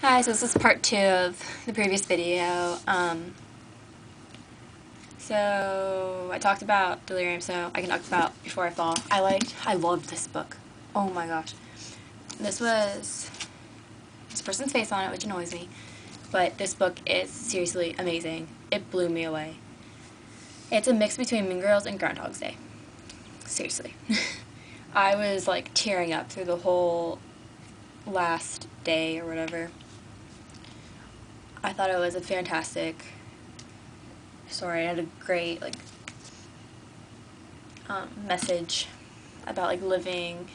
Hi, so this is part 2 of the previous video. So I talked about Delirium, so I can talk about Before I Fall. I loved this book. Oh my gosh. This person's face on it, which annoys me, but this book is seriously amazing. It blew me away. It's a mix between Mean Girls and Groundhog's Day. Seriously. I was like tearing up through the whole last day or whatever. I thought it was a fantastic story. It had a great message about living,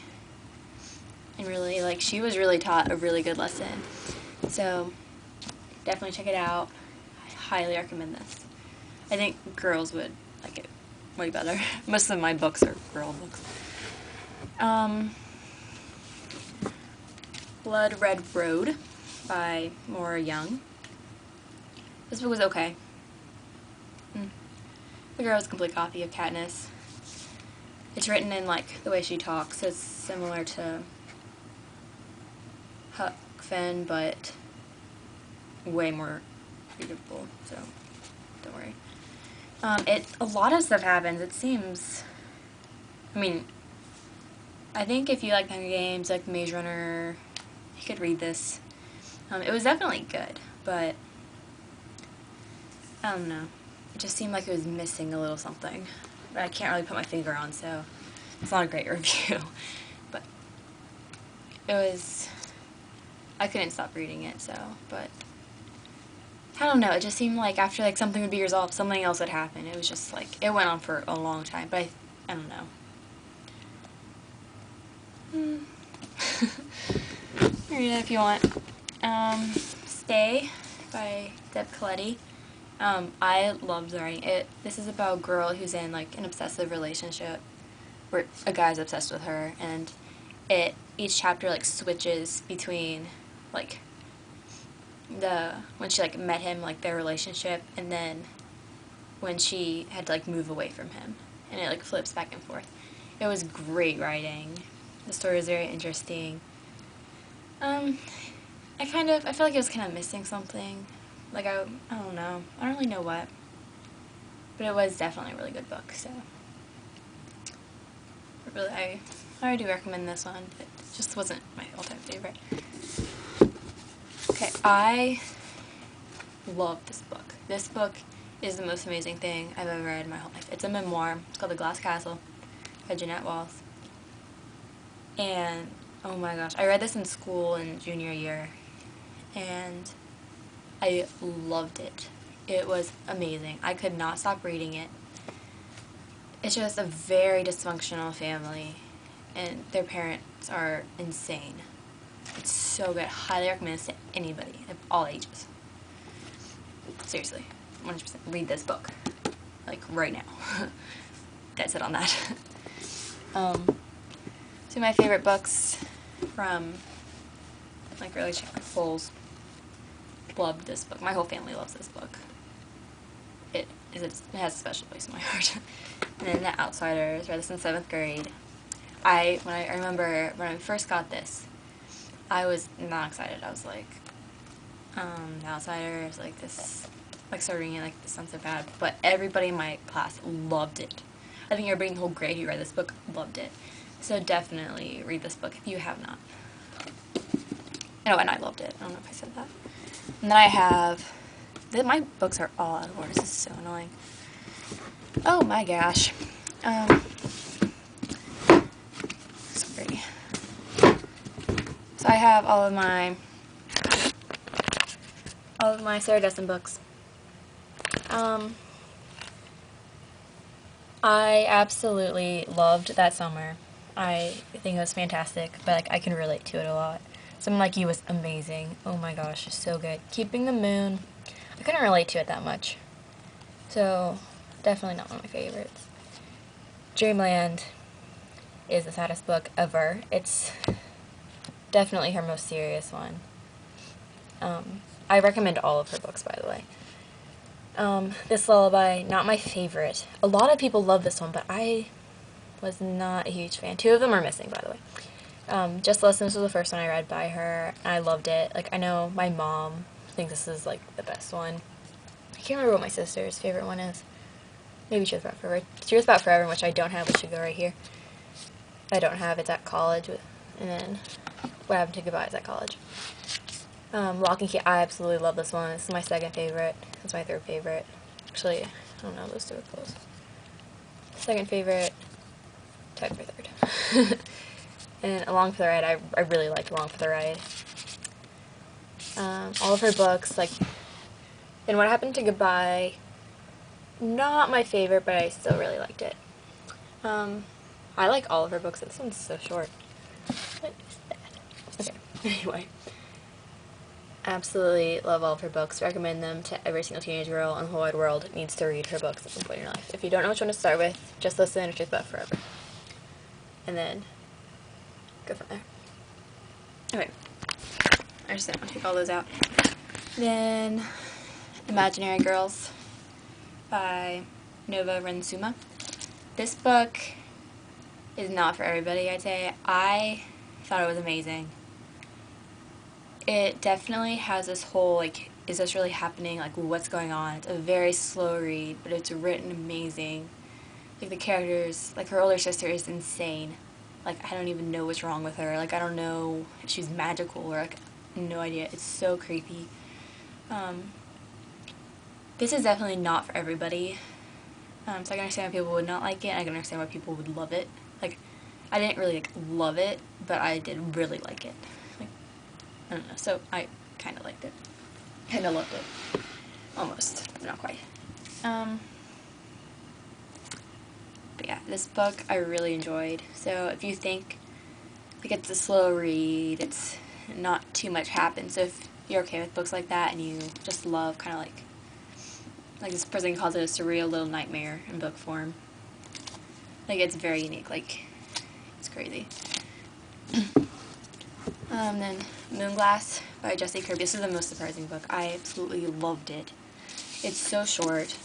and really she was really taught a really good lesson. So definitely check it out. I highly recommend this. I think girls would like it way better. Most of my books are girl books. Blood Red Road by Maura Young. This book was okay. The girl is a complete copy of Katniss. It's written in the way she talks. It's similar to Huck Finn, but way more readable, so don't worry. A lot of stuff happens. It seems, I think if you like Hunger Games, like Maze Runner, you could read this. It was definitely good, but I don't know. It just seemed like it was missing a little something. But I can't really put my finger on, so it's not a great review. But I couldn't stop reading it, but I don't know. It just seemed like after something would be resolved, something else would happen. It was just it went on for a long time, but I don't know. Read it if you want. Stay by Deb Coletti. I loved writing it. This is about a girl who's in an obsessive relationship where a guy's obsessed with her, and each chapter switches between when she met him, their relationship, and then when she had to move away from him, and it flips back and forth. It was great writing. The story was very interesting. I feel like it was kind of missing something. I don't know. I don't really know what. But it was definitely a really good book, so. I do recommend this one. It just wasn't my all-time favorite. Okay, I love this book. This book is the most amazing thing I've ever read in my whole life. It's a memoir. It's called The Glass Castle by Jeanette Walls. And, oh my gosh, I read this in school in junior year, and I loved it. It was amazing. I could not stop reading it. It's just a very dysfunctional family, and their parents are insane. It's so good. Highly recommend this to anybody of all ages. Seriously, 100% read this book. Right now. That's it on that. Two of my favorite books from early Foles. Loved this book. My whole family loves this book. It has a special place in my heart. And then The Outsiders. Read this in 7th grade. I remember when I first got this, I was not excited. I was The Outsiders, this, started reading it, this sounds so bad. But everybody in my class loved it. I think everybody in the whole grade who read this book loved it. So definitely read this book if you have not. Oh, and I loved it. I don't know if I said that. And then I have, my books are all out of order. This is so annoying. Oh my gosh. Sorry. So I have all of my Sarah Dessen books. I absolutely loved That Summer. I think it was fantastic, but I can relate to it a lot. Someone Like You was amazing. Oh my gosh, it's so good. Keeping the Moon, I couldn't relate to it that much. So, definitely not one of my favorites. Dreamland is the saddest book ever. It's definitely her most serious one. I recommend all of her books, by the way. This Lullaby, not my favorite. A lot of people love this one, but I was not a huge fan. 2 of them are missing, by the way. Just Listen, this was the first one I read by her, and I loved it. Like, I know my mom thinks this is, like, the best one. I can't remember what my sister's favorite one is. Maybe Truth About Forever. Truth About Forever, which I don't have, which should go right here. I don't have, it's at college, and then What Happened to Goodbye is at college. Lock and Key, I absolutely love this one. This is my second favorite. It's my third favorite. Actually, I don't know, those two are close. Second favorite, tied for third. And Along for the Ride, I really liked Along for the Ride. All of her books, like, and What Happened to Goodbye, not my favorite, but I still really liked it. I like all of her books. This one's so short. What is that? Okay, anyway. Absolutely love all of her books. Recommend them to every single teenage girl in the whole wide world needs to read her books at some point in your life. If you don't know which one to start with, Just Listen or Truth About Forever. And then go from there. Okay. I just didn't want to take all those out. Then Imaginary Girls by Nova Rensuma. This book is not for everybody, I'd say. I thought it was amazing. It definitely has this whole, like, is this really happening? Like, what's going on? It's a very slow read, but it's written amazing. Like, the characters, like, her older sister is insane. Like, I don't even know what's wrong with her. Like, I don't know if she's magical or, like, no idea. It's so creepy. This is definitely not for everybody. So I can understand why people would not like it, and I can understand why people would love it. Like, I didn't really, like, love it, but I did really like it. Like, I don't know, so I kind of liked it. Kind of loved it. Almost, but not quite. But yeah, this book I really enjoyed. So if you think, like, it's a slow read, it's not too much happens, so if you're okay with books like that and you just love kind of like this person calls it a surreal little nightmare in book form. Like, it's very unique, like, it's crazy. Then Moonglass by Jessie Kirby. This is the most surprising book. I absolutely loved it. It's so short.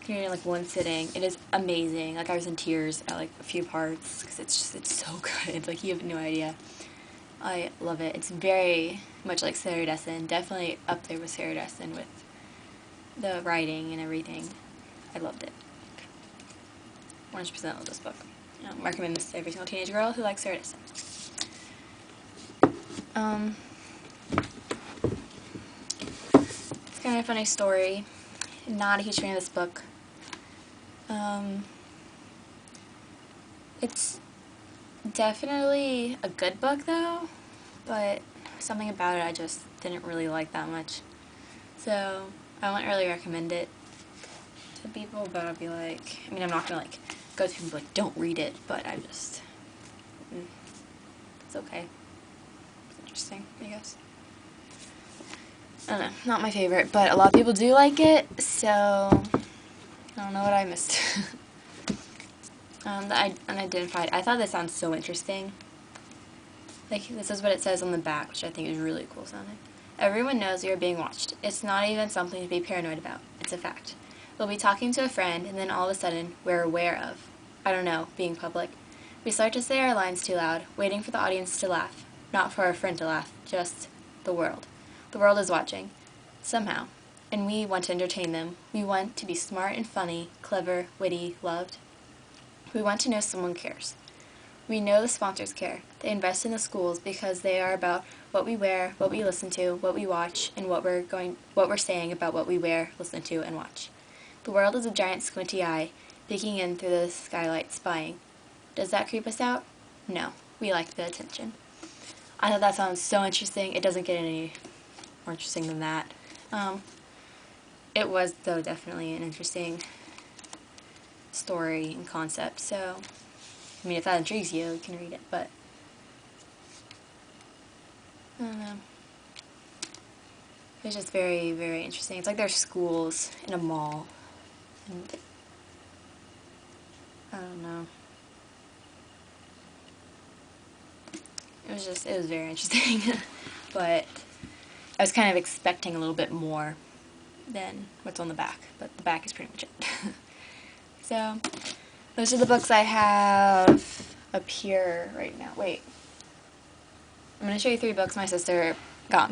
You can read it in, like, one sitting. It is amazing. Like, I was in tears at, like, a few parts because it's so good. Like, you have no idea. I love it. It's very much like Sarah Dessen. Definitely up there with Sarah Dessen with the writing and everything. I loved it. 100% love this book. I recommend this to every single teenage girl who likes Sarah Dessen. It's kind of a funny story. Not a huge fan of this book. It's definitely a good book though, but something about it I just didn't really like that much. So I wouldn't really recommend it to people, but I'd be like, I mean, I'm not gonna, like, go to people and be like, don't read it, but I just, it's okay. It's interesting, I guess. I don't know, not my favorite, but a lot of people do like it, so I don't know what I missed. The unidentified. I thought this sounds so interesting. Like, this is what it says on the back, which I think is really cool sounding. Everyone knows we are being watched. It's not even something to be paranoid about. It's a fact. We'll be talking to a friend, and then all of a sudden, we're aware of, I don't know, being public. We start to say our lines too loud, waiting for the audience to laugh. Not for our friend to laugh, just the world. The world is watching. Somehow. And we want to entertain them. We want to be smart and funny, clever, witty, loved. We want to know someone cares. We know the sponsors care. They invest in the schools because they are about what we wear, what we listen to, what we watch, and what we're saying about what we wear, listen to, and watch. The world is a giant squinty eye, peeking in through the skylight, spying. Does that creep us out? No. We like the attention. I thought that sounds so interesting. It doesn't get any more interesting than that. It was, though, definitely an interesting story and concept, so I mean, if that intrigues you, you can read it, but I don't know. It's just very, very interesting. It's like there's schools in a mall, and I don't know. It was very interesting, but I was kind of expecting a little bit more than what's on the back, but the back is pretty much it. So, those are the books I have up here right now. Wait, I'm going to show you 3 books my sister got